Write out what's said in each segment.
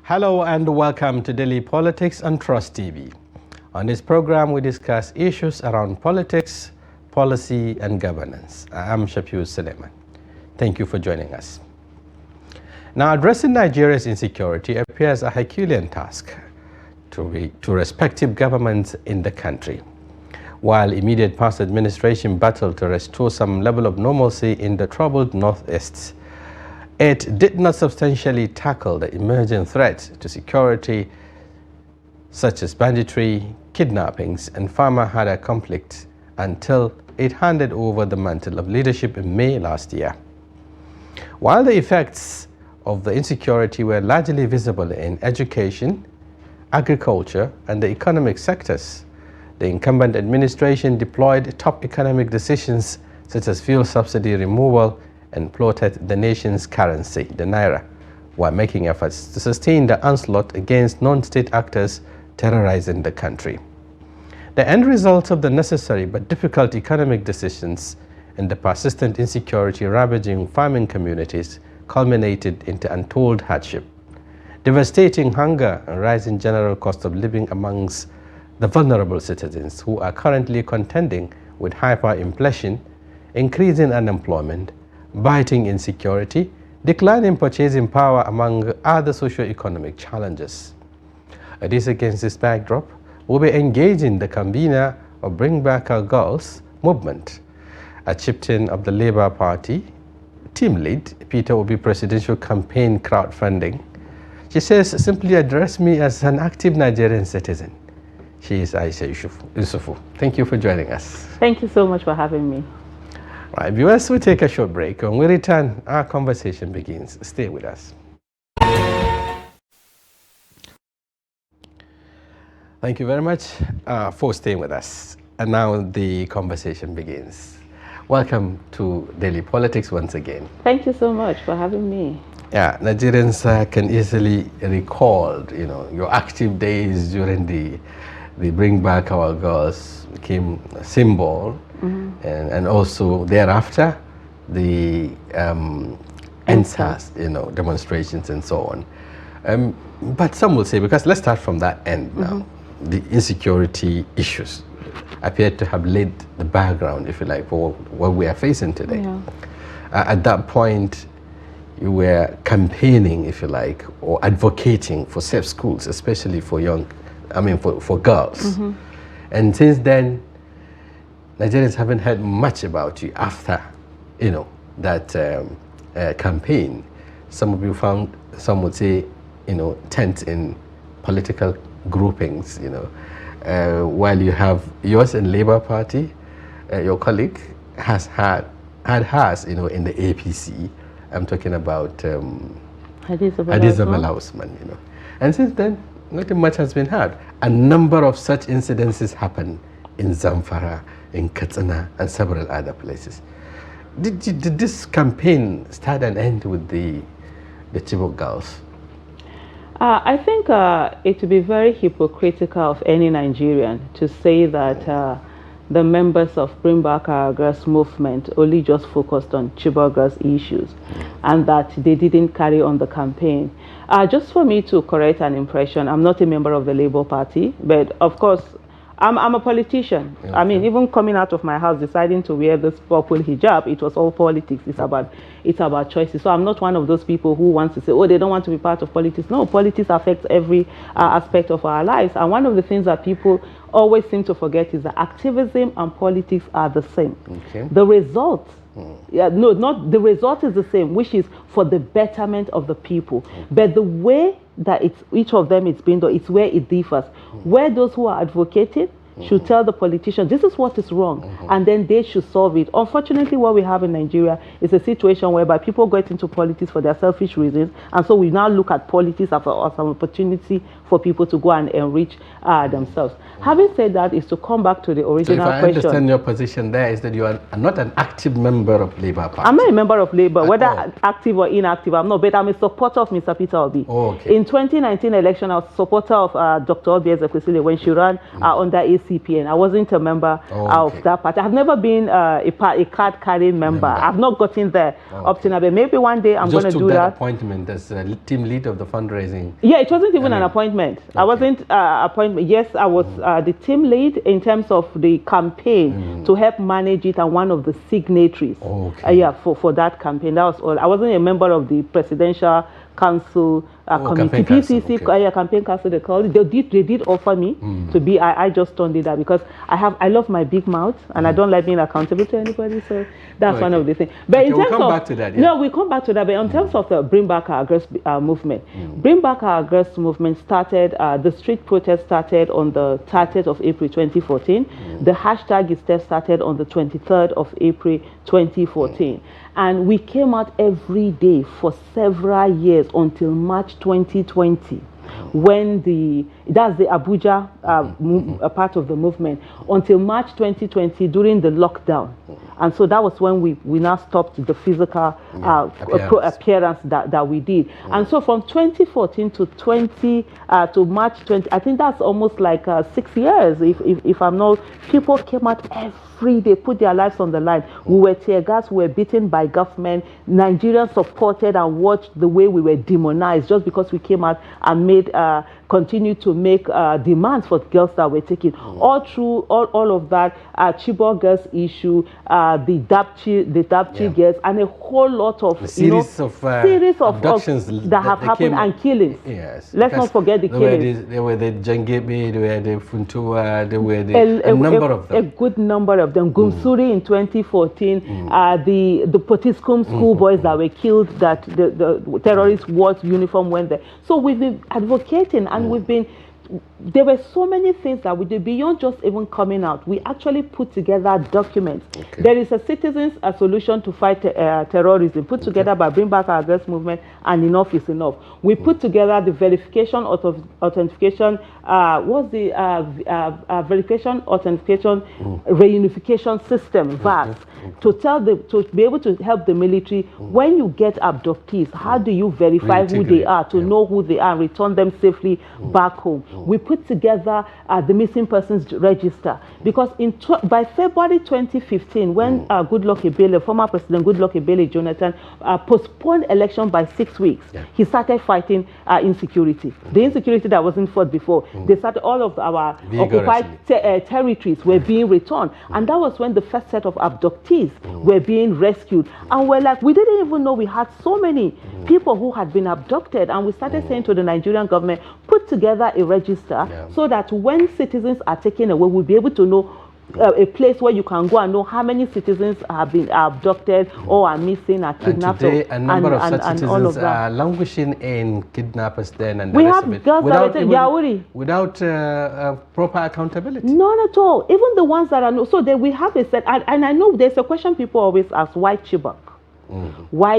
Hello and welcome to Daily Politics on Trust TV. On this program, we discuss issues around politics, policy, and governance. I am Shafiu Suleiman. Thank you for joining us. Now, addressing Nigeria's insecurity appears a haculean task to respective governments in the country. While immediate past administration battled to restore some level of normalcy in the troubled Northeast, it did not substantially tackle the emerging threats to security such as banditry, kidnappings, and farmer-herder conflict until it handed over the mantle of leadership in May last year. While the effects of the insecurity were largely visible in education, agriculture, and the economic sectors, the incumbent administration deployed top economic decisions such as fuel subsidy removal and plotted the nation's currency, the naira, while making efforts to sustain the onslaught against non-state actors terrorizing the country. The end result of the necessary but difficult economic decisions and the persistent insecurity ravaging farming communities culminated into untold hardship, devastating hunger and rising general cost of living amongst the vulnerable citizens who are currently contending with hyperinflation, increasing unemployment, biting insecurity, declining purchasing power, among other socio-economic challenges. It is against this backdrop we'll be engaging the convener of Bring Back Our Girls movement, a chieftain of the Labour Party, team lead, Peter Obi presidential campaign crowdfunding. She says, simply address me as an active Nigerian citizen. She is Aisha Yesufu. Thank you for joining us. Thank you so much for having me. Right, viewers, we take a short break. When we return, our conversation begins. Stay with us. Thank you very much for staying with us. And now the conversation begins. Welcome to Daily Politics once again. Thank you so much for having me. Yeah, Nigerians can easily recall, your active days during the Bring Back Our Girls became a symbol. Mm-hmm. and also thereafter the NSAS, demonstrations and so on. But some will say, because let's start from that end now, mm-hmm. the insecurity issues appear to have laid the background, if you like, for what we are facing today. Yeah. At that point, you were campaigning, if you like, or advocating for safe schools, especially for for girls. Mm-hmm. And since then, Nigerians haven't heard much about you after, that campaign. Some of you found, some would say, tent in political groupings, while you have yours in Labour Party, your colleague has had hers, in the APC. I'm talking about Hadizabal Osman, And since then, nothing much has been heard. A number of such incidences happen in Zamfara, in Katsina, and several other places. Did this campaign start and end with the Chibok girls? I think it would be very hypocritical of any Nigerian to say that the members of Bring Back Our Girls movement only just focused on Chibok girls issues and that they didn't carry on the campaign. Just for me to correct an impression, I'm not a member of the Labour Party, but of course, I'm a politician. Okay. I mean, even coming out of my house, deciding to wear this purple hijab, it was all politics. It's about choices. So I'm not one of those people who wants to say, oh, they don't want to be part of politics. No, politics affects every aspect of our lives. And one of the things that people always seem to forget is that activism and politics are the same. Okay. The result, the result is the same, which is for the betterment of the people. But the way that each of them is being done, it's where it differs. Where those who are advocating should tell the politicians, this is what is wrong, and then they should solve it. Unfortunately, what we have in Nigeria is a situation whereby people get into politics for their selfish reasons, and so we now look at politics as an opportunity for people to go and enrich themselves. Having said that, is to come back to the original question. So if I understand your position there is that you are not an active member of Labour Party. I'm not a member of Labour, whether active or inactive, I'm not, but I'm a supporter of Mr. Peter Obi. Oh, okay. In 2019 election, I was a supporter of Dr. Obi Ezekwesili when she ran under a CPN. I wasn't a member of that party. I've never been a card-carrying member. I've not gotten there up to now. But maybe one day I'm going to do that. Appointment as team lead of the fundraising. Yeah, it wasn't even an appointment. I wasn't appointment. Yes, I was the team lead in terms of the campaign to help manage it, and one of the signatories. For that campaign. That was all. I wasn't a member of the presidential council committee, PCC, campaign council, they call it. They did offer me to be. I just turned it down because I love my big mouth, and I don't like being accountable to anybody. So that's one of the things. But in terms we'll come back to that. No, we come back to that. But in terms of the Bring Back Our Girls movement, Bring Back Our Girls movement started. The street protest started on the 30th of April 2014. The hashtag itself started on the 23rd of April 2014. And we came out every day for several years until March 2020, when that's the Abuja part of the movement, until March 2020 during the lockdown. And so that was when we now stopped the physical appearance that we did. And so from 2014 to March 20, I think that's almost like 6 years, if I'm not, people came out every day, put their lives on the line. We were tear gas, we were beaten by government. Nigerians supported and watched the way we were demonized just because we came out and continue to make demands for girls that were taken. All through all of that, Chibok girls issue, the Dapchi girls, and a whole lot of series of abductions that have happened, and killings. Yes, let's not forget the killings. There were the Jangebe, there were the Funtua, there were a number of them. A good number of them. Gumsuri in 2014, the Potiskum schoolboys that were killed, that the terrorist wore uniform went there. So we've been advocating, and there were so many things that we did beyond just even coming out. We actually put together documents. There is a citizens solution to fight terrorism put together by Bring Back Our Girls movement, and Enough is Enough. We put together the verification authentication, verification authentication reunification system, VAS, to be able to help the military when you get abductees. How do you verify who they are, to know who they are, and return them safely back home? We put together the missing persons register, because by February 2015, when Goodluck Ebele, former President Goodluck Ebele Jonathan, postponed election by 6 weeks, he started fighting insecurity. The insecurity that wasn't fought before. They started, all of our occupied territories were being returned, and that was when the first set of abductees were being rescued. And we're like, we didn't even know we had so many people who had been abducted, and we started saying to the Nigerian government, put together a register so that when citizens are taken away, we'll be able to know a place where you can go and know how many citizens have been abducted or are missing, or kidnapped. And today, a number of such citizens are languishing in kidnappers' den, and the we rest have of it, girls without proper accountability. None at all. Even the ones that are so that we have a set, and I know there's a question people always ask: why Chibok? Why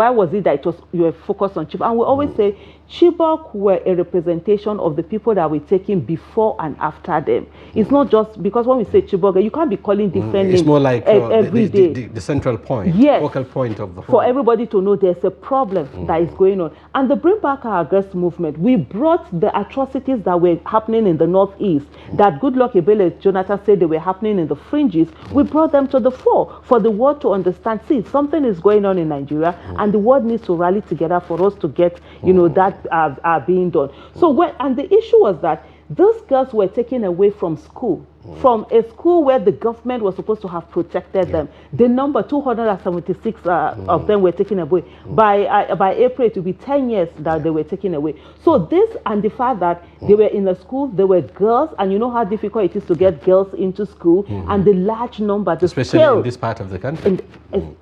was it that you were focused on Chibok? And we always say Chibok were a representation of the people that were taken before and after them. It's not just because when we say Chibok, you can't be calling different names. It's more like every day. The central point, focal point of the whole. For everybody to know there's a problem that is going on. And the Bring Back Our Girls movement, we brought the atrocities that were happening in the Northeast, that Goodluck Ebele Jonathan said they were happening in the fringes. We brought them to the fore for the world to understand. See, something is going on in Nigeria, and the world needs to rally together for us to get, that are being done. So the issue was that those girls were taken away from school, from a school where the government was supposed to have protected them. The number 276 of them were taken away. By April, it will be 10 years that they were taken away. So this, and the fact that they were in a school, they were girls, and you know how difficult it is to get girls into school, and the large number, especially in this part of the country.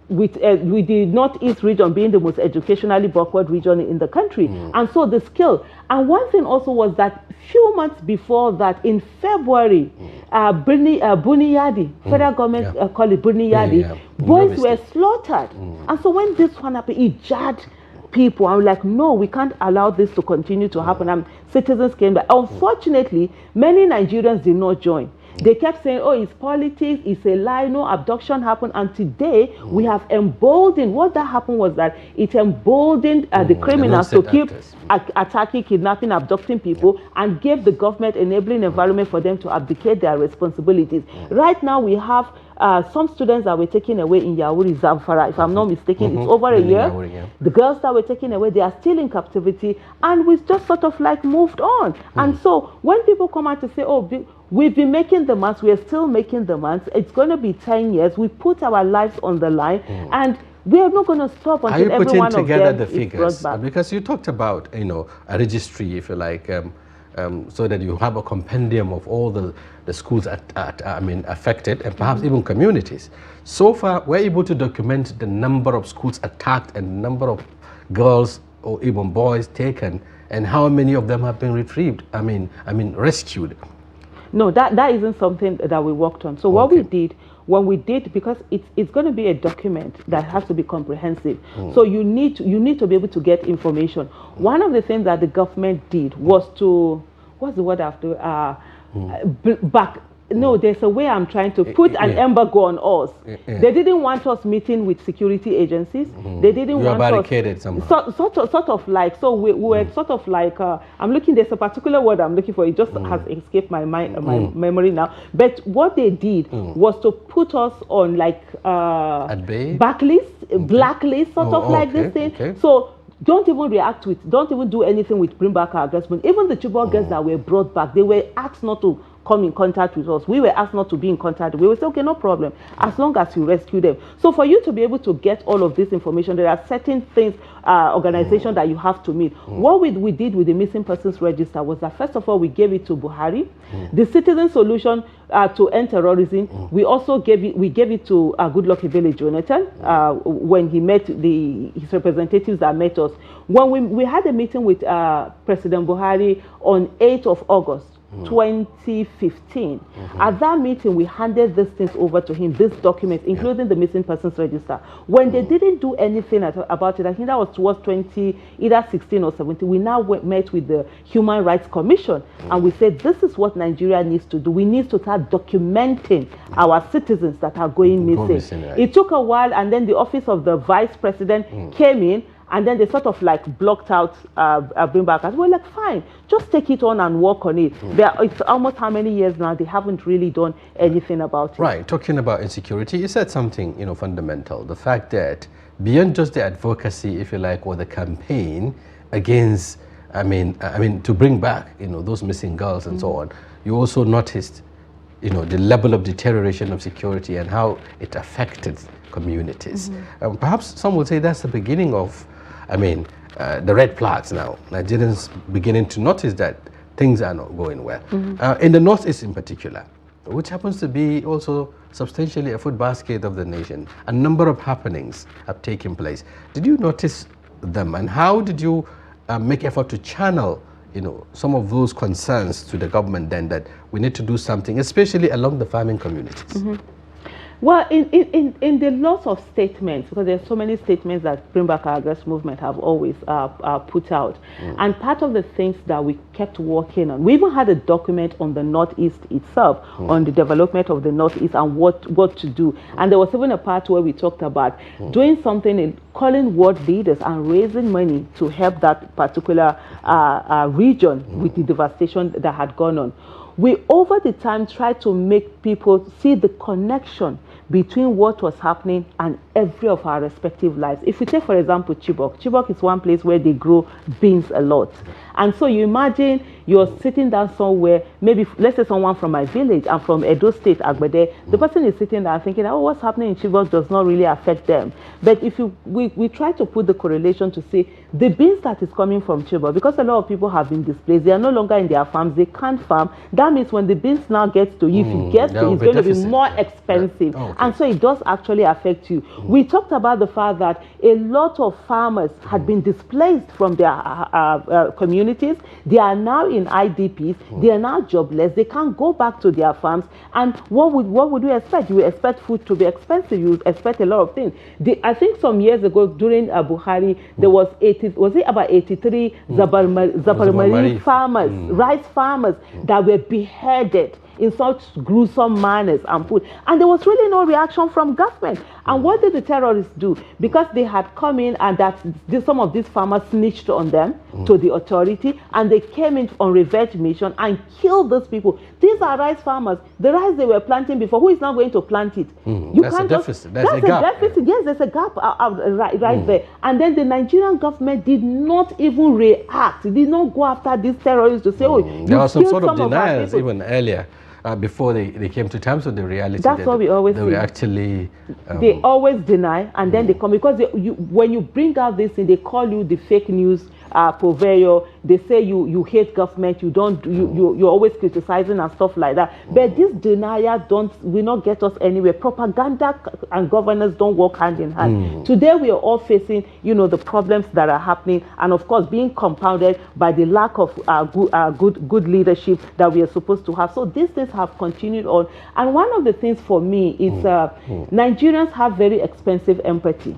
With the Northeast region being the most educationally backward region in the country. And so the skill. And one thing also was that few months before that, in February, Buniyadi, federal government call it Buniyadi, boys were slaughtered. And so when this one happened, it jarred people. I'm like, no, we can't allow this to continue to happen. And citizens came back. Unfortunately, many Nigerians did not join. They kept saying, oh, it's politics, it's a lie, no abduction happened. And today, we have emboldened. What that happened was that it emboldened the criminals to keep attacking, kidnapping, abducting people, and gave the government enabling environment for them to abdicate their responsibilities. Right now, we have some students that were taken away in Yauri, Zamfara, if I'm not mistaken. It's over a year. Yauri, the girls that were taken away, they are still in captivity, and we just sort of like moved on. And so when people come out to say, oh, we've been making demands, we are still making demands, it's going to be 10 years, we put our lives on the line, and we are not going to stop until every one of them the figures? Is brought back. Because you talked about, a registry, if you like, so that you have a compendium of all the schools affected, and perhaps even communities. So far, we're able to document the number of schools attacked and the number of girls or even boys taken, and how many of them have been retrieved, rescued. No, that isn't something that we worked on. So what we did, when we did, because it's going to be a document that has to be comprehensive. So you need to be able to get information. One of the things that the government did was to, what's the word after, there's a way I'm trying to put an embargo on us. They didn't want us meeting with security agencies. They didn't want barricaded us somehow. Sort of like, so we were sort of like, there's a particular word I'm looking for. It just has escaped my mind, my memory now. But what they did was to put us on like at bay? backlist, blacklist, sort of like this thing. So don't even react to it. Don't even do anything with bring back our girls. Even the Chibok girls that were brought back, they were asked not to come in contact with us. We were asked not to be in contact. We would say, okay, no problem, as long as you rescue them. So for you to be able to get all of this information, there are certain things, organizations that you have to meet. What we did with the missing persons register was that, first of all, we gave it to Buhari. The citizen solution to end terrorism, we also gave it to Goodluck Ebele Jonathan when he met his representatives that met us. When we had a meeting with President Buhari on 8th of August, 2015. At that meeting, we handed these things over to him, these documents, including the missing persons register. When they didn't do anything about it, I think that was towards either 16 or 17, we now met with the Human Rights Commission, and we said, this is what Nigeria needs to do. We need to start documenting our citizens that are going missing. It took a while, and then the office of the vice president came in, and then they sort of like blocked out bring back. We're like, fine, just take it on and work on it. It's almost how many years now they haven't really done anything about it. Right, talking about insecurity, you said something fundamental. The fact that beyond just the advocacy, if you like, or the campaign against, to bring back those missing girls and so on, you also noticed the level of deterioration of security and how it affected communities. Perhaps some would say that's the beginning of the red flags now. Nigerians beginning to notice that things are not going well. In the Northeast in particular, which happens to be also substantially a food basket of the nation, a number of happenings have taken place. Did you notice them, and how did you make effort to channel some of those concerns to the government then, that we need to do something, especially along the farming communities? Well, in the lots of statements, because there's so many statements that Bring Back Our Girls movement have always put out, and part of the things that we kept working on, we even had a document on the Northeast itself, on the development of the Northeast and what to do. And there was even a part where we talked about doing something in calling world leaders and raising money to help that particular region with the devastation that had gone on. We, over the time, tried to make people see the connection between what was happening and every of our respective lives. If we take, for example, Chibok is one place where they grow beans a lot. And so you imagine you're sitting down somewhere, maybe, let's say someone from my village, I'm from Edo State, Agbede, the person is sitting there thinking, oh, what's happening in Chibok does not really affect them. But if we try to put the correlation to see the beans that is coming from Chibok, because a lot of people have been displaced, they are no longer in their farms, they can't farm. That means when the beans now gets to you, if it gets to you, it's going to be more expensive. And so it does actually affect you. We talked about the fact that a lot of farmers had been displaced from their communities. They are now in IDPs. They are now jobless. They can't go back to their farms. And what would you expect? You would expect food to be expensive. You would expect a lot of things. I think some years ago during Buhari, there was about 83 Zabarmari farmers, rice farmers that were beheaded in such gruesome manners and put. And there was really no reaction from government. And what did the terrorists do? Because they had come in and some of these farmers snitched on them to the authority, and they came in on revenge mission and killed those people. These are rice farmers. The rice they were planting before, who is now going to plant it? That's a deficit. That's a gap. Deficit. Yes, there's a gap right there. And then the Nigerian government did not even react. It did not go after these terrorists to say, there was some sort of denials even earlier. Before they came to terms with the reality. That's what we always say. They were actually... they always deny, and then they come, because when you bring out this thing, they call you the fake news purveyor. They say you hate government, you're always criticizing and stuff like that. But this denial will not get us anywhere. Propaganda and governance don't work hand in hand. Today we are all facing, the problems that are happening, and of course being compounded by the lack of good leadership that we are supposed to have. So these things have continued on. And one of the things for me is Nigerians have very expensive empathy.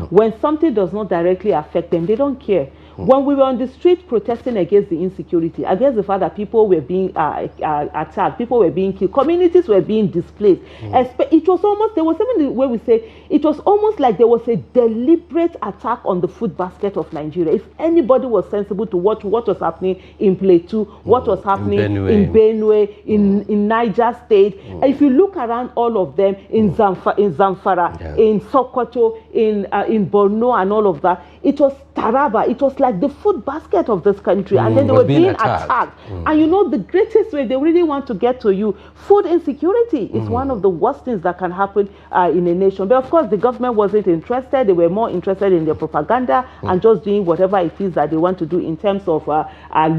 When something does not directly affect them, they don't care. When we were on the street protesting against the insecurity, against the fact that people were being attacked, people were being killed, communities were being displaced, it was almost, there was even the way we say, it was almost like there was a deliberate attack on the food basket of Nigeria. If anybody was sensible to what was happening in Plateau, what was happening in Benue, in Niger State, if you look around all of them, in Zamfara, in Sokoto, in Borno and all of that, it was Taraba. It was like the food basket of this country, and then they were being attacked. And the greatest way they really want to get to you, food insecurity is one of the worst things that can happen in a nation. But of course, the government wasn't interested. They were more interested in their propaganda and just doing whatever it is that they want to do in terms of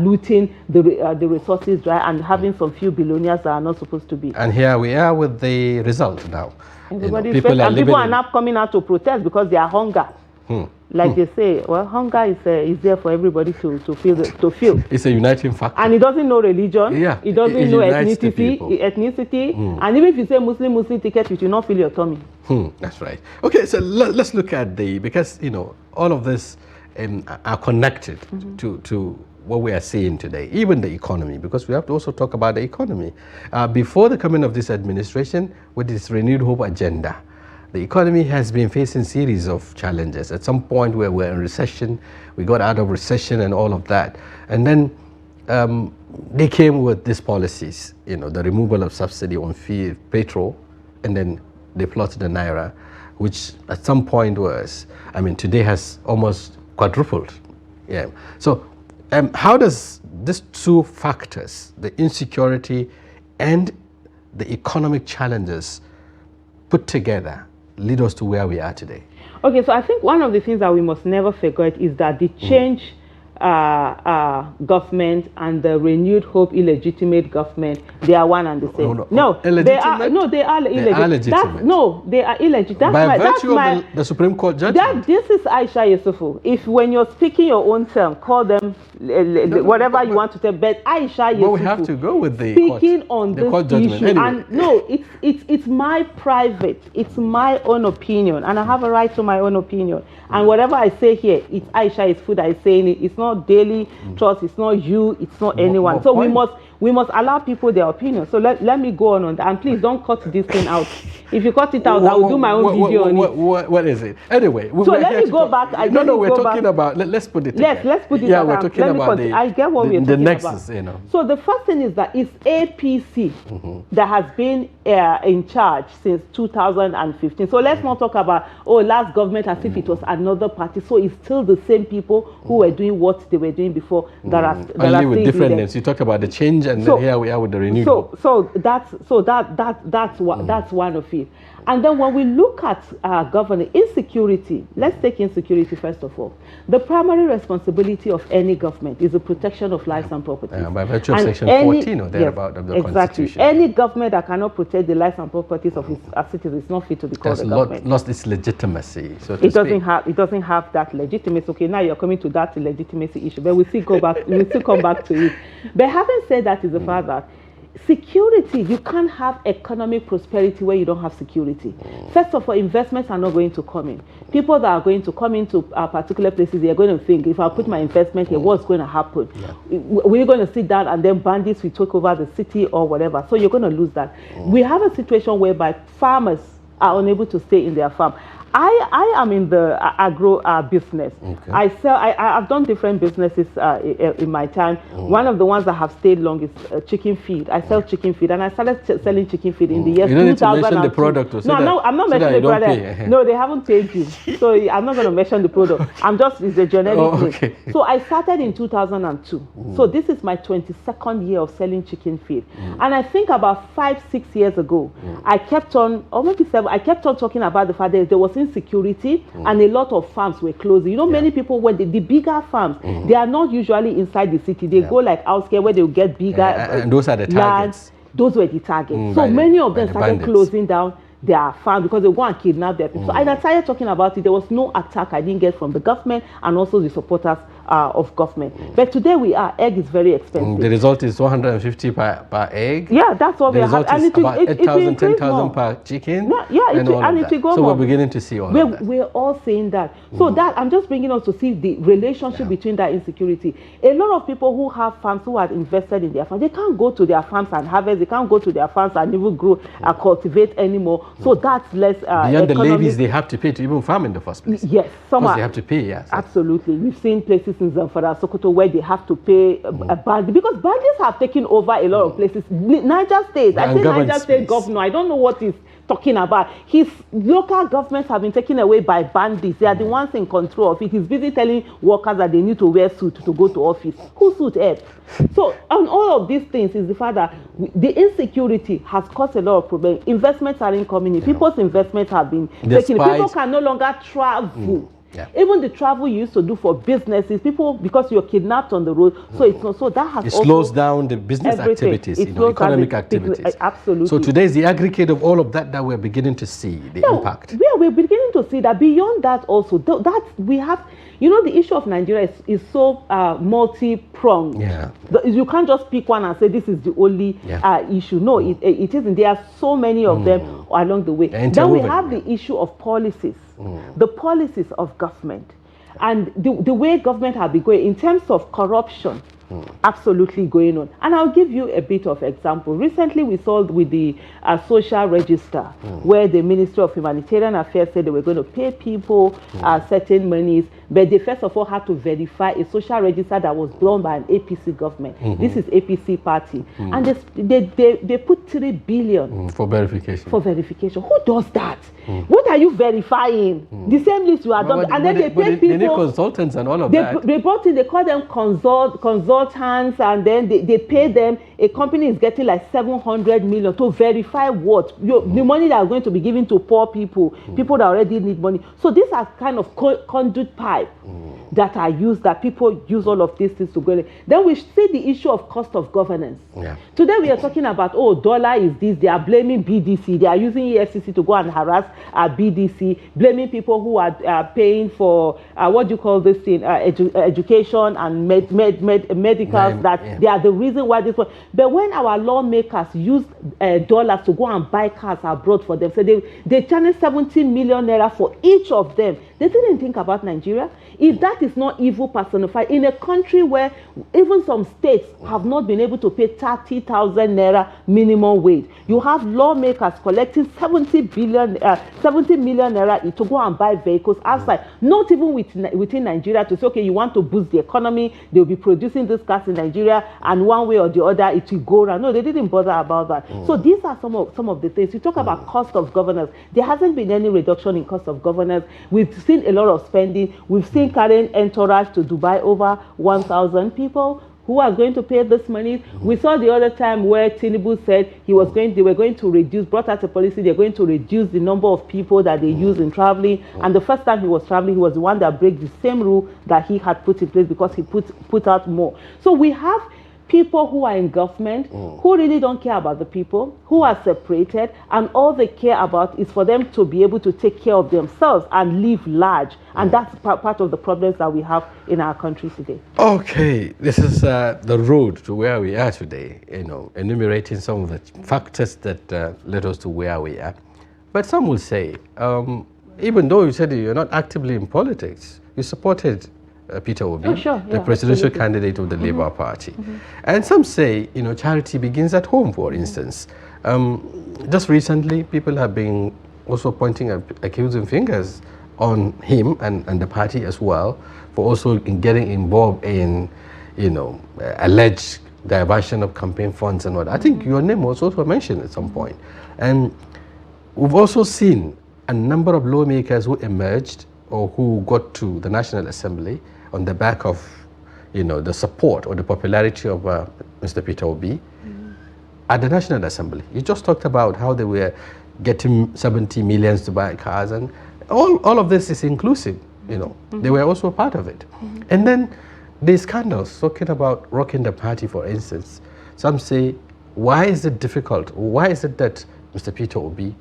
looting the resources dry and having some few billionaires that are not supposed to be. And here we are with the result now. People are now coming out to protest because they are hunger. Like they say, well, hunger is there for everybody to feel. It's a uniting factor. And it doesn't know religion. Yeah. It doesn't know ethnicity. And even if you say Muslim ticket, you will not feel your tummy. That's right. Okay, so let's look at because all of this are connected to what we are seeing today, even the economy, because we have to also talk about the economy. Before the coming of this administration with this renewed hope agenda, the economy has been facing a series of challenges. At some point we were in recession, we got out of recession and all of that. And then they came with these policies, the removal of subsidy on petrol, and then they plotted the naira, which at some point today has almost quadrupled. Yeah. So how does these two factors, the insecurity and the economic challenges put together, lead us to where we are today? Okay, so I think one of the things that we must never forget is that the change government and the renewed hope illegitimate government, they are one and the same. They are illegitimate. They are illegitimate. By virtue of the Supreme Court judgment. This is Aisha Yesufu. If when you're speaking your own term, call them whatever you want to say, but Aisha Yesufu. But we have to go with the speaking on the this court judgment. Issue. Anyway. And it's my private, it's my own opinion, and I have a right to my own opinion. And whatever I say here, it's Aisha Yesufu that is saying it. It's not Daily Trust, it's not you, it's not anyone. So we must allow people their opinion. So let me go on that, and please don't cut this thing out. If you cut it out, I will do my own video on it. What is it? Anyway, so let me go back. We're talking about. Let's put it. Let's put it. Yeah, we're talking about I get what we're talking the nexus, about. So the first thing is that it's APC that has been in charge since 2015. So let's not talk about last government as if it was another party. So it's still the same people who were doing what they were doing before. Only with different names. You talk about the change, and then here we are with the renewed. So that's one of it. And then when we look at governing insecurity, let's take insecurity first of all. The primary responsibility of any government is the protection of lives and property. By virtue of Section 14 or thereabout of the Constitution. Any government that cannot protect the lives and properties of its citizens is not fit to be called a government. Lost its legitimacy. So it doesn't have that legitimacy. Okay, now you're coming to that legitimacy issue, but we'll still come back to it. But having said that is the fact that security, you can't have economic prosperity where you don't have security. First of all, investments are not going to come in. People that are going to come into particular places, they're going to think, if I put my investment here, what's going to happen? We're going to sit down and then bandits will take over the city or whatever. So you're going to lose that. We have a situation whereby farmers are unable to stay in their farm. I am in the agro business. Okay. I've done different businesses in my time. One of the ones that have stayed long is chicken feed. I sell chicken feed, and I started selling chicken feed in the year 2000. You don't need to mention the product. No, I'm not mentioning the product. No, they haven't paid you. So I'm not going to mention the product. It's a generic thing. So I started in 2002. So this is my 22nd year of selling chicken feed. And I think about 5-6 years ago, I kept on, or maybe 7, I kept on talking about the fact that there was insecurity and a lot of farms were closing. You know, many people, when the bigger farms, they are not usually inside the city. They go like outskirts where they will get bigger and those are the targets. Those were the targets. So many of them started closing down their farm because they go and kidnap their people. So I started talking about it. There was no attack I didn't get from the government and also the supporters of government. But today egg is very expensive. The result is 150 per egg. Yeah, that's what we have. And about 8,000, 10,000 per chicken. So we're beginning to see all of that. We're all saying that. So that I'm just bringing us to see the relationship between that insecurity. A lot of people who have farms, who are invested in their farms, they can't go to their farms and harvest. They can't go to their farms and even grow and cultivate anymore. So that's less beyond the levies they have to pay to even farm in the first place. Yes, some they have to pay. Yes, absolutely. We've seen places in Zamfara, Sokoto, where they have to pay a bandit, because bandits have taken over a lot of places. Niger State, I say Niger State governor, I don't know what he's talking about. His local governments have been taken away by bandits. They are the ones in control of it. He's busy telling workers that they need to wear suit to go to office. Who suit help? So on all of these things is the fact that the insecurity has caused a lot of problems. Investments are incoming. People's investments have been taken. People can no longer travel. Even the travel you used to do for businesses, people, because you're kidnapped on the road, so it's not, so that has it slows down the business activities, economic activities. Absolutely. So today is the aggregate of all of that we're beginning to see the impact. Yeah, we're beginning to see that. Beyond that, also that we have, you know, the issue of Nigeria is so multi-pronged. You can't just pick one and say this is the only issue. No, it isn't. There are so many of them along the way. Then we have the issue of policies. The policies of government and the way government have been going in terms of corruption, absolutely going on. And I'll give you a bit of example. Recently we saw with the social register where the Ministry of Humanitarian Affairs said they were going to pay people certain monies, but they first of all had to verify a social register that was done by an APC government. This is APC party. And they put 3 billion for verification. For verification. Who does that? What are you verifying? The same list you are done. And then they pay people. They need consultants and all of that. They brought in, they call them consultants, and then they pay them. A company is getting like 700 million to verify what? The money that are going to be given to poor people, people that already need money. So these are kind of conduit pipe that are used, that people use all of these things to go in. Then we see the issue of cost of governance. Today we are talking about, dollar is this, they are blaming BDC, they are using EFCC to go and harass BDC, blaming people who are paying for, what do you call this thing, education and medicals, they are the reason why this one. But when our lawmakers use dollars to go and buy cars abroad for them, so they channel 70 million naira for each of them, they didn't think about Nigeria. If that is not evil personified in a country where even some states have not been able to pay 30,000 naira minimum wage, you have lawmakers collecting 70 million naira to go and buy vehicles outside, not even within Nigeria, to say, okay, you want to boost the economy, they'll be producing these cars in Nigeria, and one way or the other it will go around. No, they didn't bother about that. So these are some of the things. You talk about cost of governance. There hasn't been any reduction in cost of governance. We've seen a lot of spending. We've seen carrying entourage to Dubai, over 1,000 people who are going to pay this money. We saw the other time where Tinubu said they were going to reduce, brought out a policy, they're going to reduce the number of people that they use in traveling. And the first time he was traveling, he was the one that broke the same rule that he had put in place, because he put out more. So we have people who are in government, who really don't care about the people, who are separated, and all they care about is for them to be able to take care of themselves and live large. And that's part of the problems that we have in our country today. Okay, this is the road to where we are today, enumerating some of the factors that led us to where we are. But some will say, even though you said you're not actively in politics, you supported Peter Obi, the presidential candidate of the Labour Party. And some say, charity begins at home, for instance. Just recently, people have been also pointing at accusing fingers on him and the party as well for also getting involved in, alleged diversion of campaign funds and what. I think your name was also mentioned at some point. And we've also seen a number of lawmakers who emerged or who got to the National Assembly on the back of, the support or the popularity of Mr. Peter Obi at the National Assembly. You just talked about how they were getting 70 millions to buy cars, and all of this is inclusive, They were also a part of it. And then the scandals, talking about rocking the party, for instance. Some say, why is it difficult? Why is it that Mr. Peter Obi,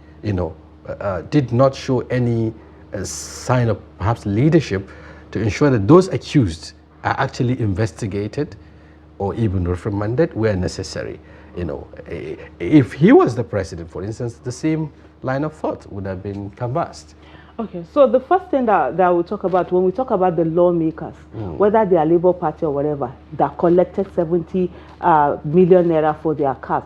did not show any sign of perhaps leadership to ensure that those accused are actually investigated or even reprimanded where necessary? If he was the president, for instance, the same line of thought would have been canvassed. Okay, so the first thing that we'll talk about when we talk about the lawmakers, whether they are Labour Party or whatever, that collected 70 million naira for their cars,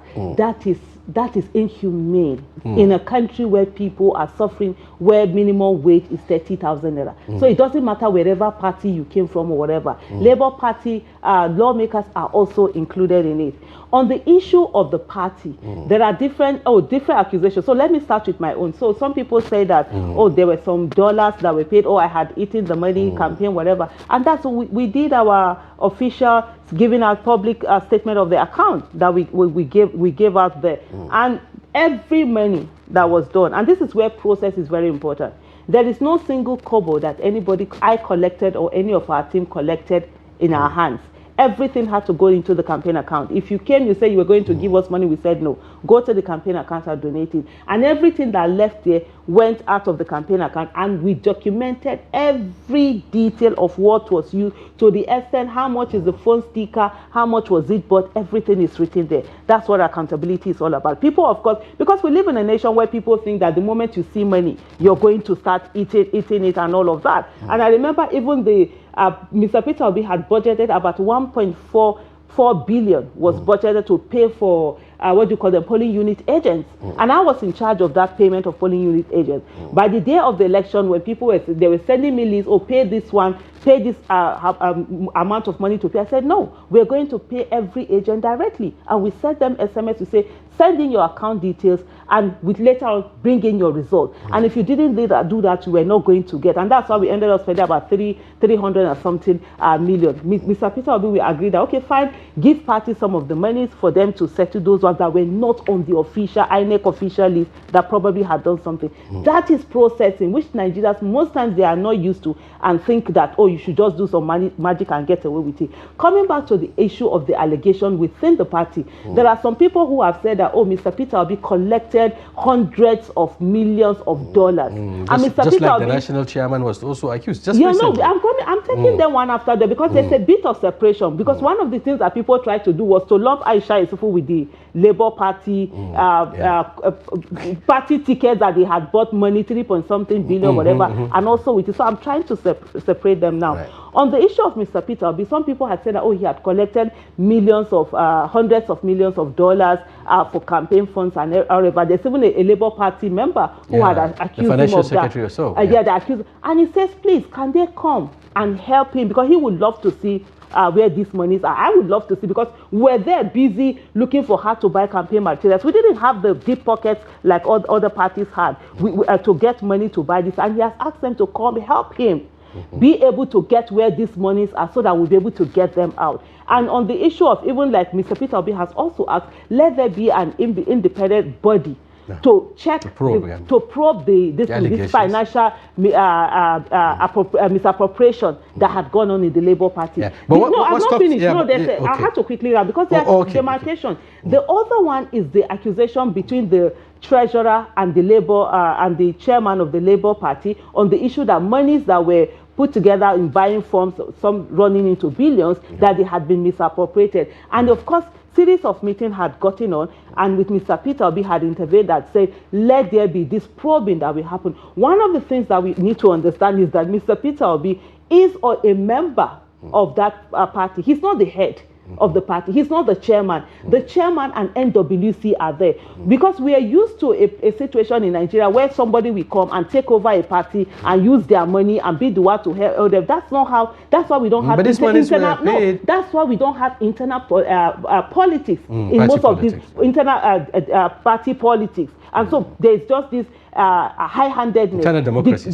that is inhumane in a country where people are suffering, where minimum wage is 30,000 naira. So it doesn't matter wherever party you came from or whatever. Labour Party lawmakers are also included in it. On the issue of the party, there are different accusations. So let me start with my own. So some people say that, there were some dollars that were paid, I had eaten the money, campaign, whatever. And that's what we did our official giving out public statement of the account that we gave out there. And every money that was done, and this is where process is very important. There is no single kobo that I collected or any of our team collected in our hands. Everything had to go into the campaign account. If you came, you said you were going to give us money, we said no. Go to the campaign account and donate it. And everything that left there went out of the campaign account, and we documented every detail of what was used, to the extent how much is the phone sticker, how much was it bought, everything is written there. That's what accountability is all about. People, of course, because we live in a nation where people think that the moment you see money, you're going to start eating it and all of that. And I remember even Mr. Peter Obi had budgeted about 1.44 billion was budgeted to pay for polling unit agents. And I was in charge of that payment of polling unit agents. By the day of the election, when people were sending me lists, pay this one, pay this amount of money to pay, I said, no, we're going to pay every agent directly. And we sent them SMS to say, send in your account details, and with later on bring in your result. And if you didn't do that, you were not going to get. And that's why we ended up spending about 300 and something million. Mr. Peter Obi, we agreed that, okay, fine, give parties some of the monies for them to settle those ones that were not on the official INEC official list that probably had done something. That is processing, which Nigerians most times they are not used to, and think that, you should just do some magic and get away with it. Coming back to the issue of the allegation within the party, there are some people who have said that, Mr. Peter Obi collected hundreds of millions of dollars. And Mr. Just Peter like Obi, the national chairman was also accused. I'm taking them one after them, because there's a bit of separation. Because one of the things that people tried to do was to lump Aisha Yesufu with the Labour Party party tickets that they had bought money, 3-point-something billion, whatever, and also with it. So I'm trying to separate them now. Right. On the issue of Mr. Peter Obi, some people had said that, he had collected hundreds of millions of dollars for campaign funds and whatever. There's even a Labour Party member who had accused him of that. Or so. They accused, and he says, please, can they come and help him? Because he would love to see where these monies are. I would love to see, because we're there busy looking for how to buy campaign materials. We didn't have the deep pockets like other parties had to get money to buy this. And he has asked them to come help him be able to get where these monies are, so that we'll be able to get them out. And on the issue of even like Mr. Peter Obi has also asked, let there be an independent body to check, to probe this financial misappropriation that had gone on in the Labour Party. Yeah. But I've not finished. Yeah, Okay. I had to quickly wrap because there's demarcation. Okay. The other one is the accusation between the treasurer and the Labour and the chairman of the Labour Party on the issue that monies that were put together in buying firms, some running into billions, that they had been misappropriated. And of course, series of meetings had gotten on, and with Mr. Peter Obi had intervened that said, let there be this probing that will happen. One of the things that we need to understand is that Mr. Peter Obi is a member of that party. He's not the head of the party. He's not the chairman. The chairman and NWC are there because we are used to a situation in Nigeria where somebody will come and take over a party and use their money and be the one to help them. That's not how. That's why we don't have internal. No, that's why we don't have internal politics in most politics. Of these internal party politics. And so there's just this high-handedness. Internal democracy,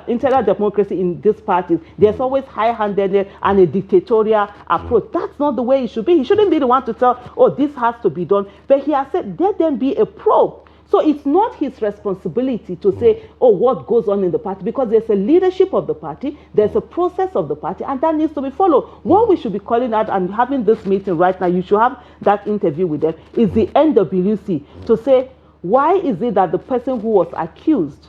internal democracy in these parties. There's always high-handedness and a dictatorial approach. That's not the way it should be. He shouldn't be the one to tell, oh, this has to be done. But he has said, let them be a probe. So it's not his responsibility to say, oh, what goes on in the party, because there's a leadership of the party, there's a process of the party, and that needs to be followed. What we should be calling out and having this meeting right now, you should have that interview with them, is the NWC to say, why is it that the person who was accused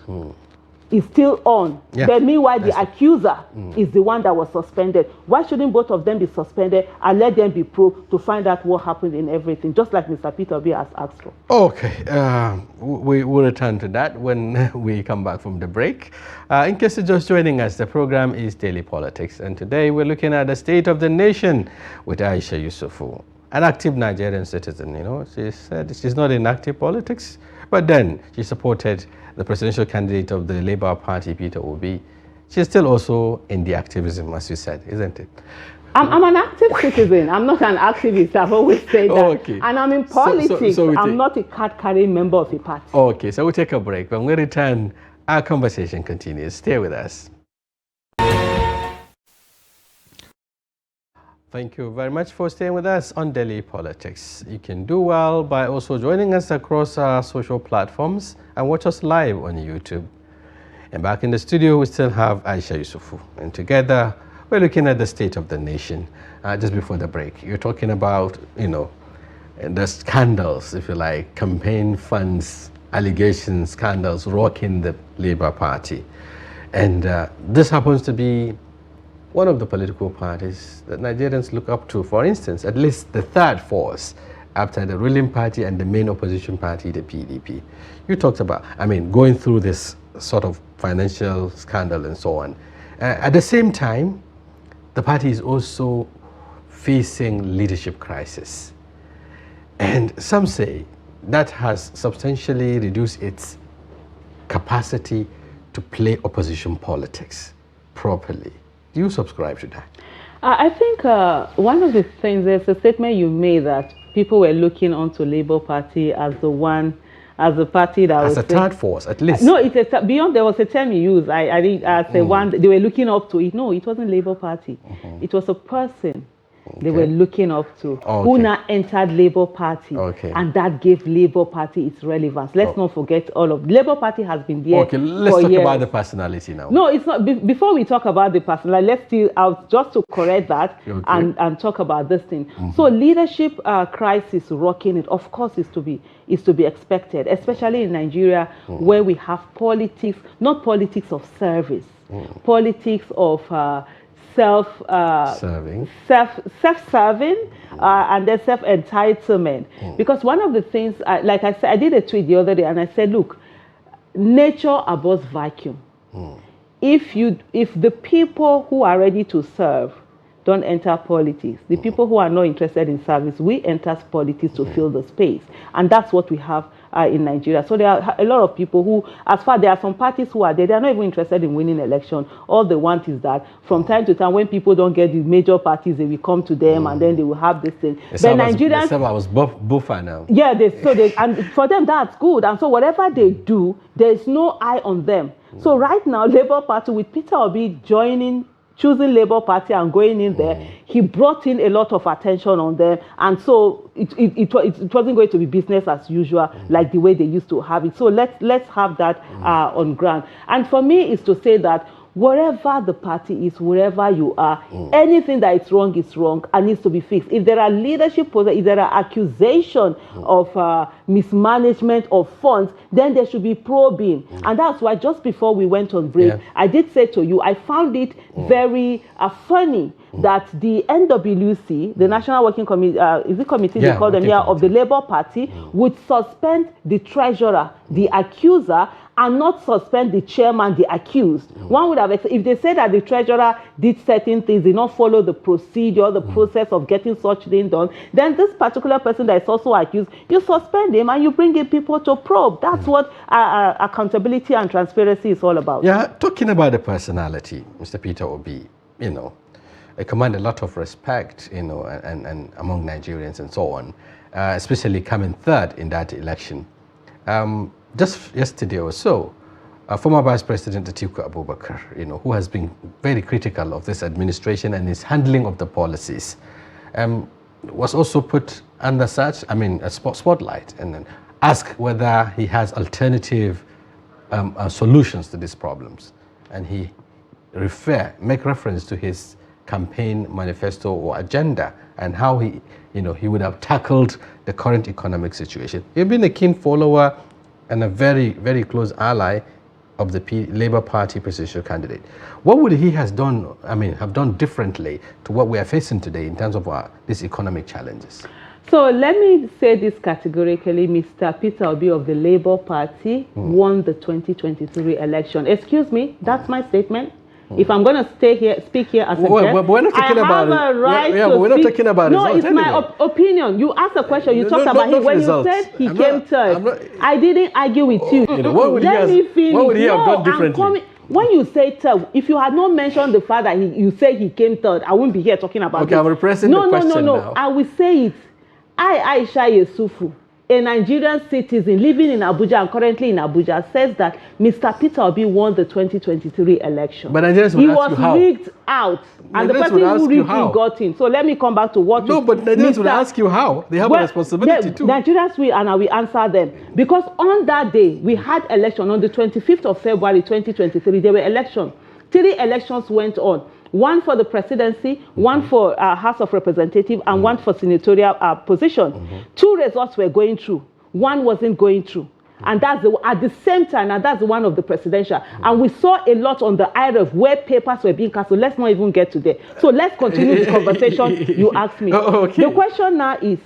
is still on, but meanwhile the accuser is the one that was suspended? Why shouldn't both of them be suspended and let them be probed to find out what happened in everything, just like Mr. Peter Obi has asked for? Okay, we will return to that when we come back from the break. In case you're just joining us, the program is Daily Politics, and today we're looking at the state of the nation with Aisha Yesufu, an active Nigerian citizen. You know, she said she's not in active politics, but then she supported the presidential candidate of the Labour Party, Peter Obi. She's still also in the activism, as you said, isn't it? I'm an active citizen. I'm not an activist. I've always said that. Okay. And I'm in politics. I'm not a card-carrying member of a party. Okay, so we'll take a break. When we return, our conversation continues. Stay with us. Thank you very much for staying with us on Daily Politics. You can do well by also joining us across our social platforms and watch us live on YouTube. And back in the studio, we still have Aisha Yesufu. And together, we're looking at the state of the nation. Just before the break, you're talking about, you know, the scandals, if you like, campaign funds, allegations, scandals rocking the Labour Party. And this happens to be one of the political parties that Nigerians look up to, for instance, at least the third force after the ruling party and the main opposition party, the PDP. You talked about, I mean, going through this sort of financial scandal and so on. At the same time, the party is also facing leadership crisis. And some say that has substantially reduced its capacity to play opposition politics properly. Do you subscribe to that? I think one of the things, there's a statement you made that people were looking onto Labour Party as the one, as a party that was... As a third force, at least. No, it's beyond, there was a term you used. I think as the one, they were looking up to it. No, it wasn't Labour Party. It was a person they were looking up to, who now entered Labour Party, and that gave Labour Party its relevance. Let's not forget all of Labour Party has been there. Okay, let's talk about the personality now. No, it's not. Before we talk about the personality, let's still out just to correct that and talk about this thing. So leadership crisis rocking it, of course, is to be expected, especially in Nigeria, where we have politics, not politics of service, politics of self-serving and then self-entitlement. Because one of the things, like I said, I did a tweet the other day and I said, look, nature abhors vacuum. If the people who are ready to serve don't enter politics, the people who are not interested in service, we enter politics to fill the space. And that's what we have in Nigeria. So there are a lot of people who, there are some parties who are there, they are not even interested in winning election. All they want is that from time to time, when people don't get the major parties, they will come to them and then they will have this thing. But Nigerians... I was buffer now. Yeah, and for them, that's good. And so whatever they do, there is no eye on them. So right now, Labour Party with Peter Obi joining choosing Labour Party and going in there, he brought in a lot of attention on them, and so it wasn't going to be business as usual like the way they used to have it. So let's have that on ground. And for me, is to say that wherever the party is, wherever you are, anything that is wrong and needs to be fixed. If there are leadership positions, if there are accusations of mismanagement of funds, then there should be probing. And that's why just before we went on break, I did say to you, I found it very funny that the NWC, the National Working Committee, is it committee they call them here, of the Labour Party, would suspend the treasurer, the accuser, and not suspend the chairman, the accused. One would have, if they say that the treasurer did certain things, did not follow the procedure, the process of getting such thing done, then this particular person that is also accused, you suspend him and you bring in people to probe. That's what accountability and transparency is all about. Yeah, talking about the personality, Mr. Peter Obi, I command a lot of respect, and among Nigerians and so on, especially coming third in that election. Just yesterday or so, former Vice President Atiku Abubakar, who has been very critical of this administration and his handling of the policies, was also put under such, a spotlight, and then asked whether he has alternative solutions to these problems. And he make reference to his campaign manifesto or agenda and how he would have tackled the current economic situation. He's been a keen follower and a very, very close ally of the Labour Party presidential candidate. What would he have done differently to what we are facing today in terms of these economic challenges? So let me say this categorically. Mr. Peter Obi of the Labour Party won the 2023 election. Excuse me, that's my statement. If I'm going to speak here as a guest, we're not talking about it. We're not talking about No, results it's my anyway. Opinion. You asked a question. You talked about him. When results. You said he came third, I didn't argue with you. What would he have done differently? When you say third, if you had not mentioned the fact that you say he came third, I wouldn't be here talking about it. Okay, I'm repressing the question now. I will say it. Aisha Yesufu, a Nigerian citizen living in Abuja and currently in Abuja, says that Mr. Peter Obi won the 2023 election. But Nigerians would ask you how. He was rigged out, and the person who rigged him got in. So let me come back to what you... No, but Nigerians would ask you how. They have a responsibility too. Nigerians will, and I will answer them. Because on that day, we had election on the 25th of February 2023. There were elections. 3 elections went on. One for the presidency, one for House of Representatives, and one for senatorial position. 2 results were going through. One wasn't going through. And that's at the same time, and that's the one of the presidential. And we saw a lot on the IRF where papers were being cancelled. Let's not even get to there. So let's continue the conversation you asked me. Okay. The question now is,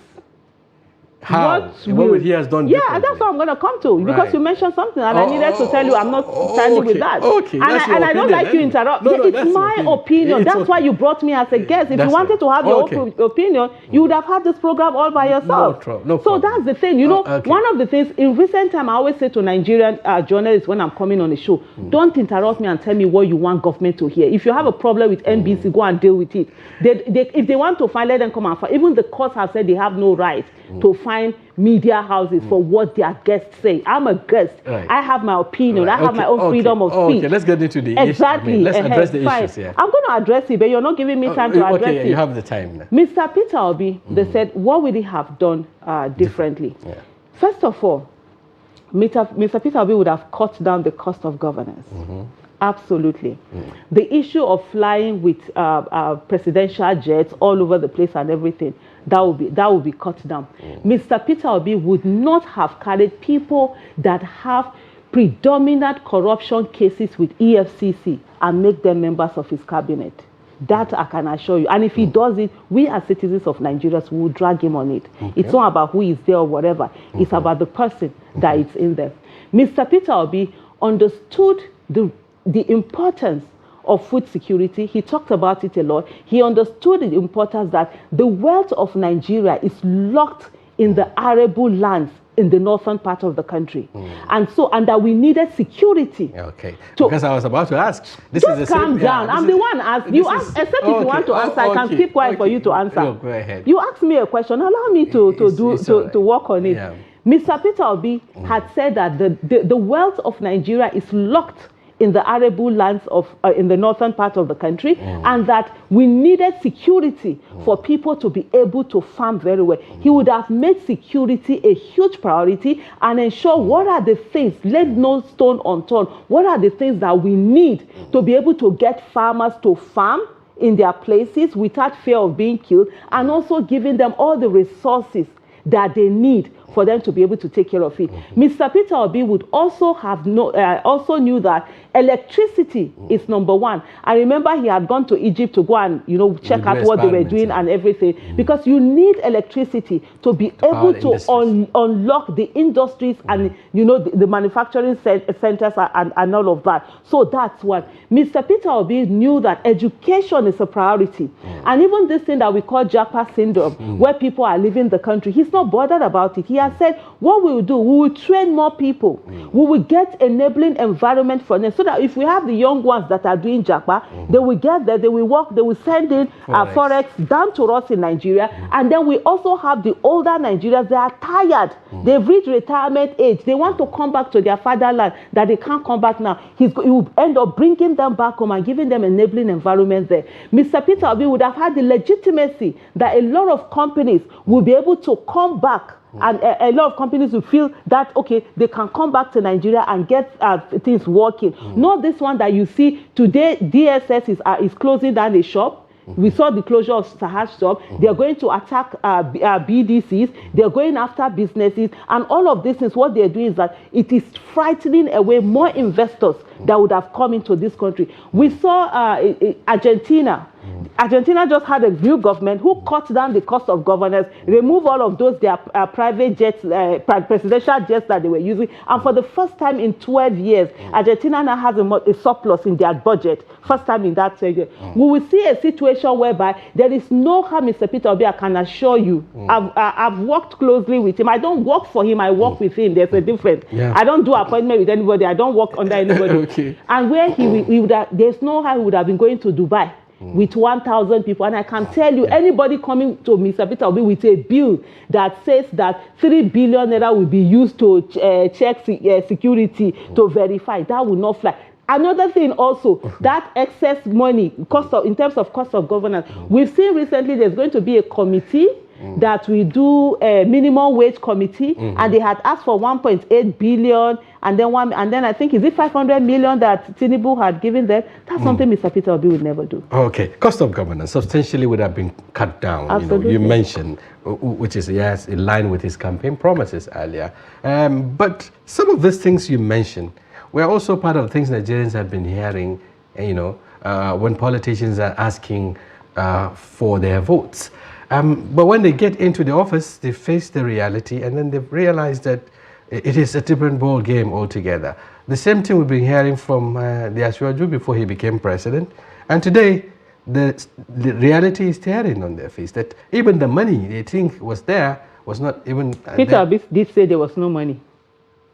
how? What would he has done differently? Yeah, that's what I'm going to come to. Because you mentioned something and I needed to tell you I'm not standing with that. Okay, and I don't like you interrupt. It's my opinion. That's why you brought me as a guest. If you wanted to have your own opinion, you would have had this program all by yourself. So that's the thing. One of the things, in recent time, I always say to Nigerian journalists when I'm coming on the show, don't interrupt me and tell me what you want government to hear. If you have a problem with NBC, go and deal with it. If they want to find, let them come and find. Even the courts have said they have no right to find media houses for what their guests say. I'm a guest. I have my opinion. I have my own freedom of speech. Okay, let's get into the issue. Let's address the issues here. I'm going to address it, but you're not giving me time to address it. Okay, you have the time now. Mr. Peter Obi, they said, what would he have done differently? First of all, Mr. Peter Obi would have cut down the cost of governance. Absolutely. The issue of flying with presidential jets all over the place and everything, that will be cut down. Mr. Peter Obi would not have carried people that have predominant corruption cases with EFCC and make them members of his cabinet. That I can assure you. And if he does it, we as citizens of Nigeria will drag him on it. It's not about who is there or whatever. It's about the person that is in there. Mr. Peter Obi understood the importance of food security. He talked about it a lot. He understood the importance that the wealth of Nigeria is locked in the arable lands in the northern part of the country. And that we needed security. Okay. Because I was about to ask. Just calm down. I'm the one asking. You ask, except if you want to answer, I can keep quiet for you to answer. No, go ahead. You asked me a question. Allow me to work on it. Mr. Peter Obi had said that the wealth of Nigeria is locked in the arable lands of in the northern part of the country, and that we needed security for people to be able to farm very well. He would have made security a huge priority and ensure what are the things, let no stone unturned, what are the things that we need to be able to get farmers to farm in their places without fear of being killed, and also giving them all the resources that they need for them to be able to take care of it. Mr. Peter Obi would also have also knew that electricity is number one. I remember he had gone to Egypt to go and check out what they were doing and everything, because you need electricity to be able to unlock the industries and the manufacturing centers and all of that. So that's what Mr. Peter Obi knew, that education is a priority. And even this thing that we call Japa syndrome, where people are leaving the country, he's not bothered about it. He has said, what we will do, we will train more people. We will get enabling environment for them, so that if we have the young ones that are doing Japa, they will get there, they will work, they will send in forex down to us in Nigeria. And then we also have the older Nigerians. They are tired. They've reached retirement age. They want to come back to their fatherland, that they can't come back now. He will end up bringing them back home and giving them enabling environment there. Mr. Peter Obi would have had the legitimacy that a lot of companies will be able to come back, and a lot of companies will feel that, okay, they can come back to Nigeria and get things working. Not this one that you see today, DSS is closing down a shop. We saw the closure of Sahaj shop. They are going to attack BDCs. They are going after businesses. And all of this is what they are doing, is that it is frightening away more investors that would have come into this country. We saw Argentina. Argentina just had a new government who cut down the cost of governance, remove all of those their private jets, presidential jets that they were using, and for the first time in 12 years, Argentina now has a surplus in their budget. First time in that year. We will see a situation whereby there is no harm, Mr. Peter Obi, I can assure you. I've worked closely with him. I don't work for him, I work with him. There's a difference. I don't do appointment with anybody. I don't work under anybody. Okay. And where he would have, there's no how he would have been going to Dubai with 1,000 people. And I can tell you, anybody coming to Mr. Peter Obi with a bill that says that 3 billion naira will be used to check security, to verify, that will not fly. Another thing also, that excess money, in terms of cost of governance, we've seen recently there's going to be a committee that will do a minimum wage committee, and they had asked for 1.8 billion, and then I think, is it 500 million that Tinubu had given them? That's something Mr. Peter Obi would never do. Okay, cost of governance substantially would have been cut down. Absolutely. You mentioned, which is, yes, in line with his campaign promises earlier. But some of these things you mentioned were also part of the things Nigerians have been hearing, when politicians are asking for their votes. But when they get into the office, they face the reality, and then they've realized that it is a different ball game altogether. The same thing we've been hearing from the Asiwaju before he became president. And today, the reality is staring on their face, that even the money they think was there was not even Peter Obi did say there was no money.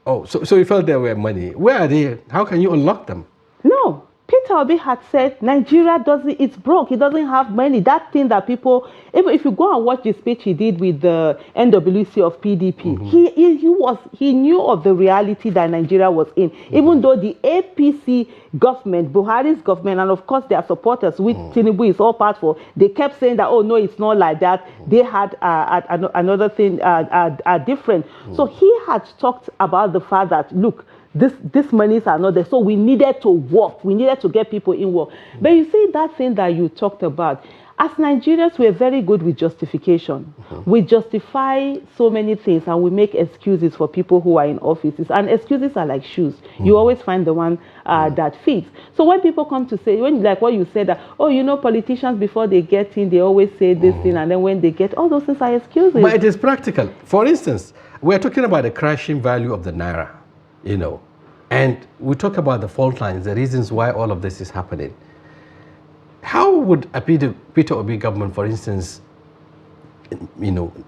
Oh, so you felt there were money. Where are they? How can you unlock them? No. Peter Obi had said Nigeria it's broke. He doesn't have money. That thing that people, if you go and watch the speech he did with the NWC of PDP, he knew of the reality that Nigeria was in. Even though the APC government, Buhari's government, and of course their supporters, which Tinubu is all part for, they kept saying that, oh no, it's not like that. They had another thing different. So he had talked about the fact that, look, this monies are not there, so we needed to work. We needed to get people in work. But you see, that thing that you talked about, as Nigerians, we're very good with justification. We justify so many things, and we make excuses for people who are in offices. And excuses are like shoes. You always find the one that fits. So when people come to say, like what you said, that, oh, politicians, before they get in, they always say this thing, and then when they get, all those things are excuses. But it is practical. For instance, we're talking about the crashing value of the naira. And we talk about the fault lines, the reasons why all of this is happening. How would a Peter Obi government, for instance,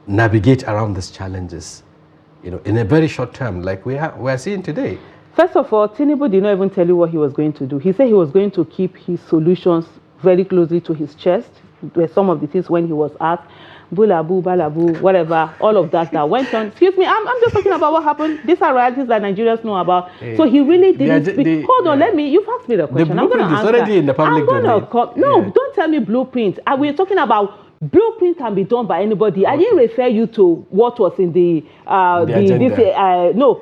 navigate around these challenges, in a very short term, like we are seeing today? First of all, Tinubu did not even tell you what he was going to do. He said he was going to keep his solutions very closely to his chest. were some of the things when he was asked. Bulabu, balabu, whatever, all of that went on. Excuse me, I'm just talking about what happened. These are realities that Nigerians know about. So he really didn't speak. Hold on, you've asked me the question. The blueprint is already in the public domain. No, don't tell me blueprint. We're talking about blueprint can be done by anybody. I didn't refer you to what was in the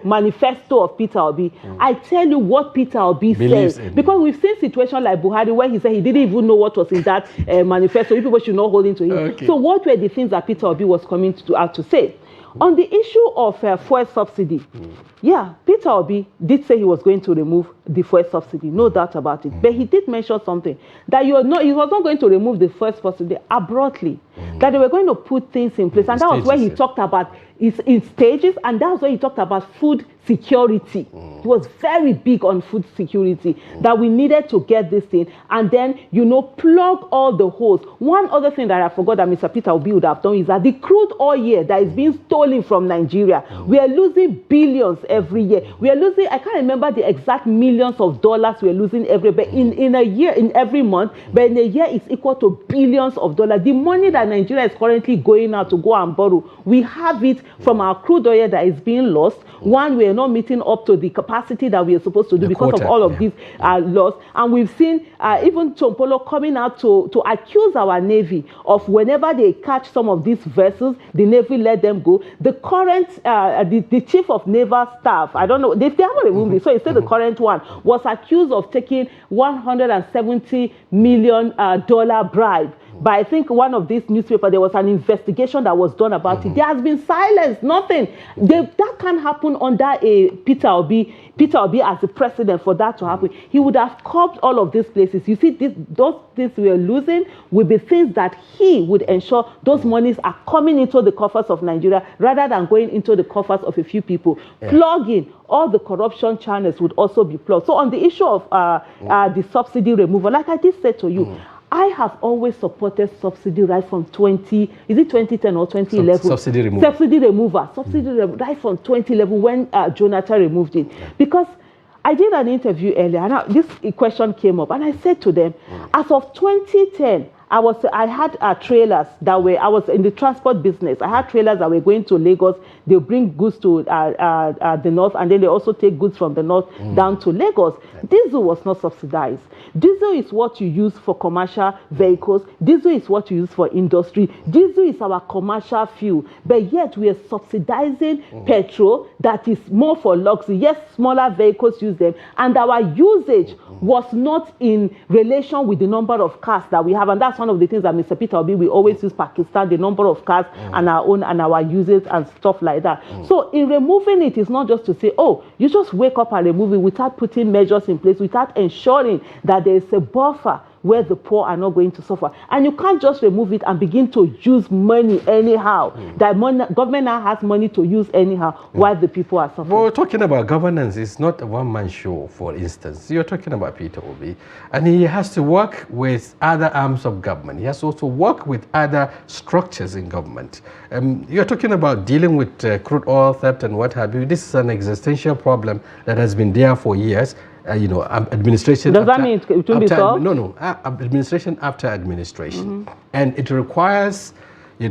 manifesto of Peter Obi. I tell you what Peter Obi said, because we've seen situations like Buhari where he said he didn't even know what was in that manifesto. You people should not hold into him. Okay. So what were the things that Peter Obi was coming to out to say? On the issue of fuel subsidy, yeah, Peter Obi did say he was going to remove the fuel subsidy, no doubt about it. But he did mention something, that he was not going to remove the fuel subsidy abruptly, that they were going to put things in place. And that was where he talked about in stages, and that was where he talked about food security. He was very big on food security, that we needed to get this thing and then, plug all the holes. One other thing that I forgot that Mr. Peter Obi would have done is that the crude oil that is being stolen from Nigeria, we are losing billions every year. We are losing, I can't remember the exact millions of dollars we are losing in a year, in every month, but in a year it's equal to billions of dollars. The money that Nigeria is currently going out to go and borrow, we have it from our crude oil that is being lost. One, we are not meeting up to the capacity that we are supposed to do because of all of these laws. And we've seen even Chompolo coming out to accuse our Navy of whenever they catch some of these vessels, the Navy let them go. The current, the chief of naval staff, I don't know, they haven't removed it, so he said the current one was accused of taking $170 million bribe. But I think one of these newspapers, there was an investigation that was done about it. There has been silence, nothing. That can't happen under a Peter Obi as the president. For that to happen, he would have curbed all of these places. You see, those things we are losing will be things that he would ensure those monies are coming into the coffers of Nigeria rather than going into the coffers of a few people. Plugging all the corruption channels would also be plugged. So on the issue of the subsidy removal, like I did say to you, I have always supported subsidy right from 2010 or 2011? Subsidy removal. Subsidy removal. Right from 2011 when Jonathan removed it. Because I did an interview earlier and this question came up and I said to them, as of 2010, I had trailers that were, I was in the transport business. I had trailers that were going to Lagos. They bring goods to the north, and then they also take goods from the north down to Lagos. Diesel was not subsidized. Diesel is what you use for commercial vehicles. Diesel is what you use for industry. Diesel is our commercial fuel. But yet we are subsidizing petrol that is more for luxury. Yes, smaller vehicles use them. And our usage was not in relation with the number of cars that we have. And that's one of the things that Mr. Peter Obi, we always use Pakistan, the number of cars and our own and our users and stuff like that. So in removing it, it's not just to say, oh, you just wake up and remove it without putting measures in place, without ensuring that there is a buffer where the poor are not going to suffer. And you can't just remove it and begin to use money anyhow. That government now has money to use anyhow while the people are suffering. Well, we're talking about governance. It's not a one-man show, for instance. You're talking about Peter Obi, and he has to work with other arms of government. He has to also work with other structures in government. You're talking about dealing with crude oil theft and what have you. This is an existential problem that has been there for years. Administration. Does that mean it will be solved? No. Administration after administration, and it requires, a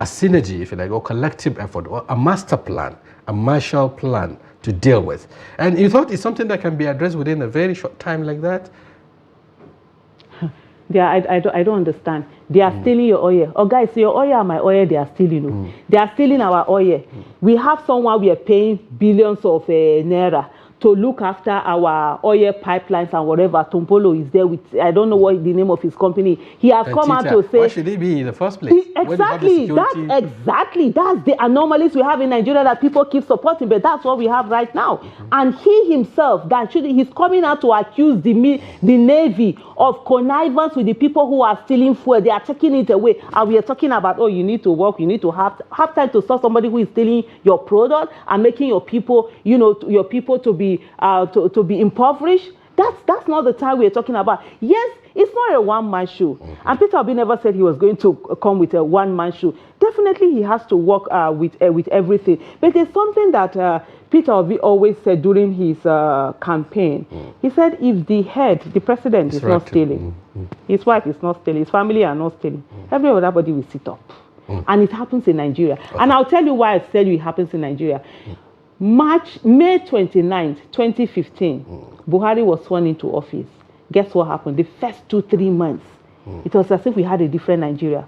synergy, if you like, or collective effort, or a master plan, a Marshall Plan to deal with. And you thought it's something that can be addressed within a very short time like that? Yeah, I don't understand. They are stealing your oil. Oh, guys, your oil and my oil, they are stealing. They are stealing our oil. We have someone we are paying billions of naira to look after our oil pipelines and whatever. Tompolo is there with, I don't know what the name of his company. He has come out to say... Why should he be in the first place? Exactly. That's the anomalies we have in Nigeria that people keep supporting, but that's what we have right now. And he himself, he's coming out to accuse the Navy of connivance with the people who are stealing fuel. They are taking it away. And we are talking about, you need to work, you need to have time to stop somebody who is stealing your product and making your people, your people to be impoverished. That's not the time we're talking about. Yes, it's not a one-man show. And Peter Obi never said he was going to come with a one-man show. Definitely he has to work with everything. But there's something that Peter Obi always said during his campaign, he said if the president is not stealing, his wife is not stealing, his family are not stealing, every other body will sit up. And it happens in Nigeria. Okay. And I'll tell you why I tell you it happens in Nigeria. May 29th, 2015, Buhari was sworn into office. Guess what happened? The first 2-3 months, it was as if we had a different Nigeria.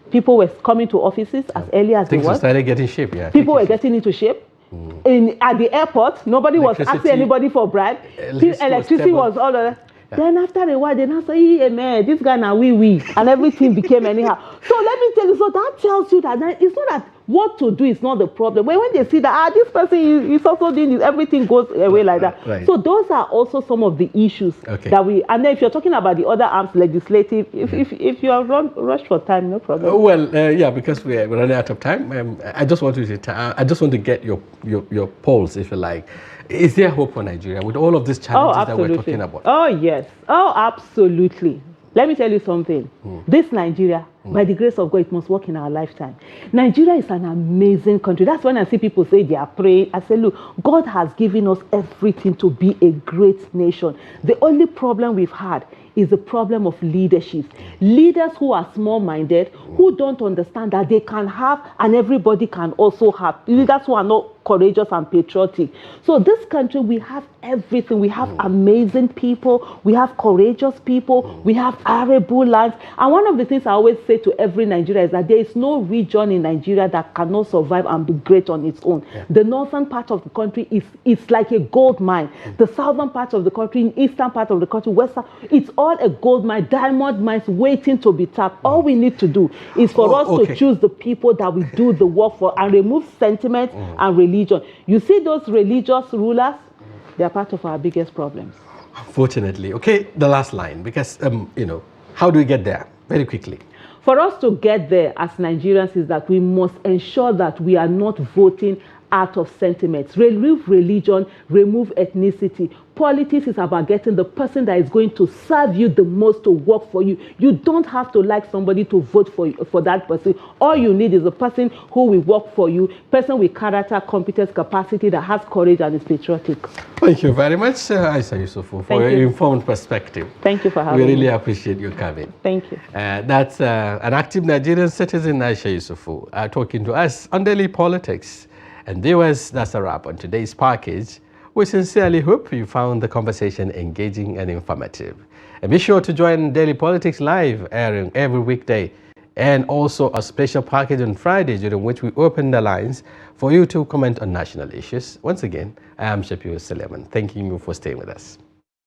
People were coming to offices as early as things started getting shape. Yeah, people were getting into shape. At the airport, nobody was asking anybody for bribe. Electricity was all of that. Yeah. Then after a while, they now say, hey, man, this guy now we, and everything became anyhow. So let me tell you, so that tells you that it's not that what to do is not the problem. When they see that, this person is also doing this, everything goes away like that. Right. So those are also some of the issues that we, and then if you're talking about the other arms, legislative, if you are rushed for time, no problem. Yeah, because we're running out of time, I just want to get your polls, if you like. Is there hope for Nigeria with all of these challenges that we're talking about? Oh, yes. Oh, absolutely. Let me tell you something. This Nigeria, by the grace of God, it must work in our lifetime. Nigeria is an amazing country. That's when I see people say they are praying. I say, look, God has given us everything to be a great nation. The only problem we've had is the problem of leadership. Leaders who are small-minded, who don't understand that they can have and everybody can also have. Leaders who are not courageous and patriotic. So this country, we have everything. We have amazing people. We have courageous people. We have arable lands. And one of the things I always say to every Nigerian is that there is no region in Nigeria that cannot survive and be great on its own. Yeah. The northern part of the country is like a gold mine. The southern part of the country, eastern part of the country, western, it's all a gold mine, diamond mines waiting to be tapped. All we need to do is for us to choose the people that we do the work for and remove sentiment and religion. You see those religious rulers, they are part of our biggest problems. Unfortunately. Okay, the last line, because, how do we get there? Very quickly. For us to get there as Nigerians is that we must ensure that we are not voting out of sentiments. Remove religion, remove ethnicity. Politics is about getting the person that is going to serve you the most to work for you. You don't have to like somebody to vote for that person. All you need is a person who will work for you, person with character, competence, capacity, that has courage and is patriotic. Thank you very much, Aisha Yesufu, for your informed perspective. Thank you for having me. We really appreciate your coming. Thank you. That's an active Nigerian citizen, Aisha Yesufu, talking to us on Daily Politics. And viewers, that's a wrap on today's package. We sincerely hope you found the conversation engaging and informative. And be sure to join Daily Politics Live, airing every weekday, and also a special package on Friday, during which we open the lines for you to comment on national issues. Once again, I am Shapiu Suleiman, thanking you for staying with us.